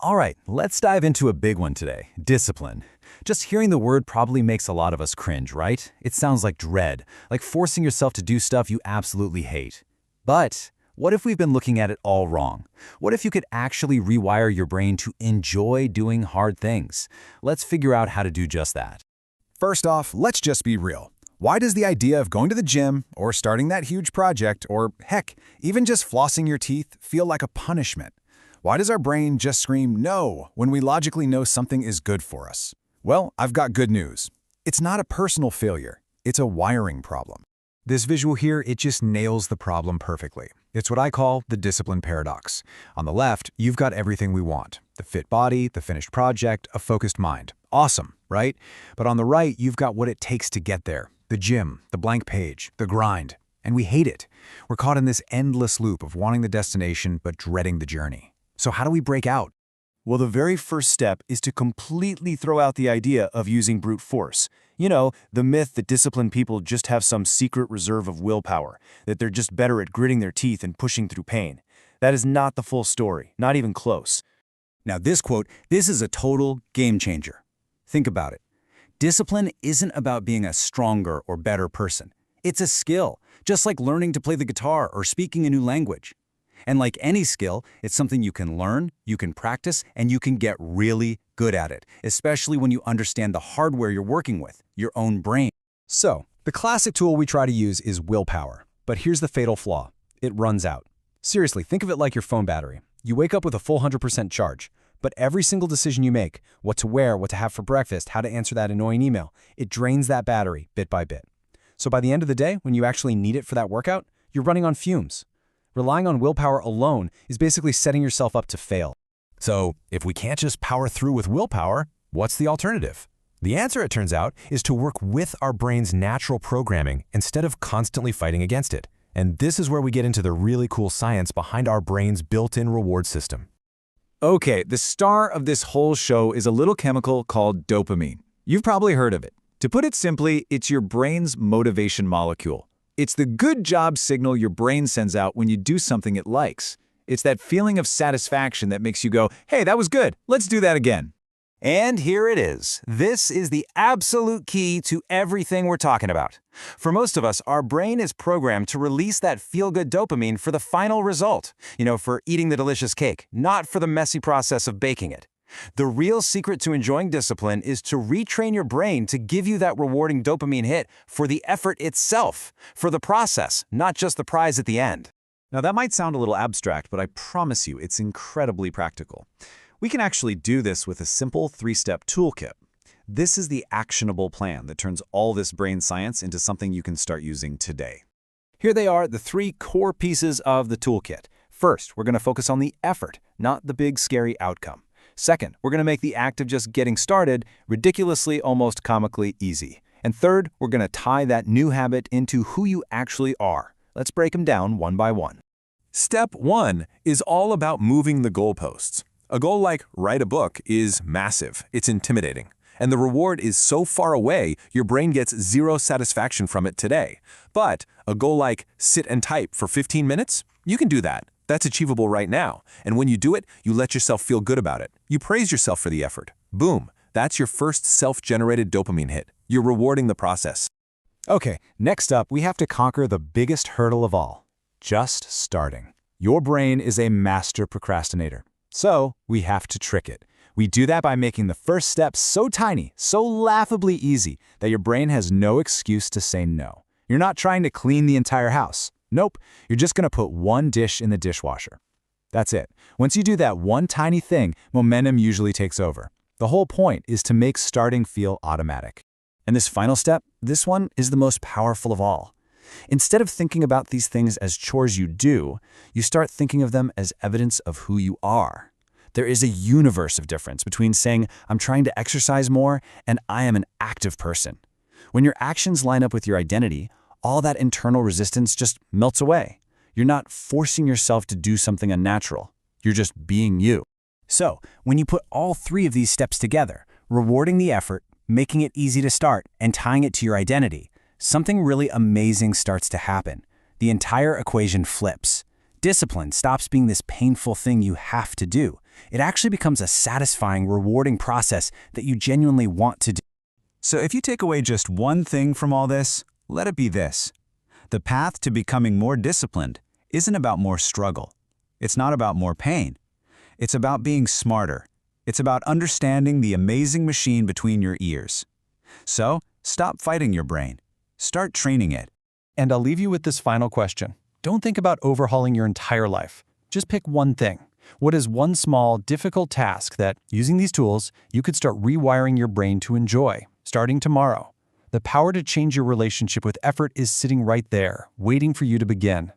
All right, let's dive into a big one today, discipline. Just hearing the word probably makes a lot of us cringe, right? It sounds like dread, like forcing yourself to do stuff you absolutely hate. But what if we've been looking at it all wrong? What if you could actually rewire your brain to enjoy doing hard things? Let's figure out how to do just that. First off, let's just be real. Why does the idea of going to the gym, or starting that huge project, or heck, even just flossing your teeth feel like a punishment? Why does our brain just scream no when we logically know something is good for us? Well, I've got good news. It's not a personal failure. It's a wiring problem. This visual here, it just nails the problem perfectly. It's what I call the discipline paradox. On the left, you've got everything we want. The fit body, the finished project, a focused mind. Awesome, right? But on the right, you've got what it takes to get there. The gym, the blank page, the grind. And we hate it. We're caught in this endless loop of wanting the destination but dreading the journey. So how do we break out? Well, the very first step is to completely throw out the idea of using brute force. You know, the myth that disciplined people just have some secret reserve of willpower, that they're just better at gritting their teeth and pushing through pain. That is not the full story, not even close. Now this quote, this is a total game changer. Think about it. Discipline isn't about being a stronger or better person. It's a skill, just like learning to play the guitar or speaking a new language. And like any skill, it's something you can learn, you can practice, and you can get really good at it, especially when you understand the hardware you're working with, your own brain. So, the classic tool we try to use is willpower. But here's the fatal flaw. It runs out. Seriously, think of it like your phone battery. You wake up with a full 100% charge, but every single decision you make, what to wear, what to have for breakfast, how to answer that annoying email, it drains that battery bit by bit. So by the end of the day, when you actually need it for that workout, you're running on fumes. Relying on willpower alone is basically setting yourself up to fail. So, if we can't just power through with willpower, what's the alternative? The answer, it turns out, is to work with our brain's natural programming instead of constantly fighting against it. And this is where we get into the really cool science behind our brain's built-in reward system. Okay, the star of this whole show is a little chemical called dopamine. You've probably heard of it. To put it simply, it's your brain's motivation molecule. It's the good job signal your brain sends out when you do something it likes. It's that feeling of satisfaction that makes you go, hey, that was good, let's do that again. And here it is. This is the absolute key to everything we're talking about. For most of us, our brain is programmed to release that feel-good dopamine for the final result. For eating the delicious cake, not for the messy process of baking it. The real secret to enjoying discipline is to retrain your brain to give you that rewarding dopamine hit for the effort itself, for the process, not just the prize at the end. Now that might sound a little abstract, but I promise you it's incredibly practical. We can actually do this with a simple 3-step toolkit. This is the actionable plan that turns all this brain science into something you can start using today. Here they are, the 3 core pieces of the toolkit. First, we're going to focus on the effort, not the big scary outcome. Second, we're going to make the act of just getting started ridiculously, almost comically easy. And third, we're going to tie that new habit into who you actually are. Let's break them down one by one. Step 1 is all about moving the goalposts. A goal like write a book is massive, it's intimidating, and the reward is so far away your brain gets zero satisfaction from it today. But a goal like sit and type for 15 minutes, you can do that. That's achievable right now, and when you do it, you let yourself feel good about it. You praise yourself for the effort. Boom, that's your first self-generated dopamine hit. You're rewarding the process. Okay, next up, we have to conquer the biggest hurdle of all. Just starting. Your brain is a master procrastinator. So, we have to trick it. We do that by making the first step so tiny, so laughably easy, that your brain has no excuse to say no. You're not trying to clean the entire house. Nope, you're just going to put one dish in the dishwasher. That's it. Once you do that one tiny thing, momentum usually takes over. The whole point is to make starting feel automatic. And this final step, this one is the most powerful of all. Instead of thinking about these things as chores you do, you start thinking of them as evidence of who you are. There is a universe of difference between saying, I'm trying to exercise more, and I am an active person. When your actions line up with your identity, all that internal resistance just melts away. You're not forcing yourself to do something unnatural. You're just being you. So, when you put all 3 of these steps together, rewarding the effort, making it easy to start, and tying it to your identity, something really amazing starts to happen. The entire equation flips. Discipline stops being this painful thing you have to do. It actually becomes a satisfying, rewarding process that you genuinely want to do. So if you take away just one thing from all this, let it be this. The path to becoming more disciplined isn't about more struggle. It's not about more pain. It's about being smarter. It's about understanding the amazing machine between your ears. So, stop fighting your brain. Start training it. And I'll leave you with this final question. Don't think about overhauling your entire life. Just pick one thing. What is one small, difficult task that, using these tools, you could start rewiring your brain to enjoy, starting tomorrow? The power to change your relationship with effort is sitting right there, waiting for you to begin.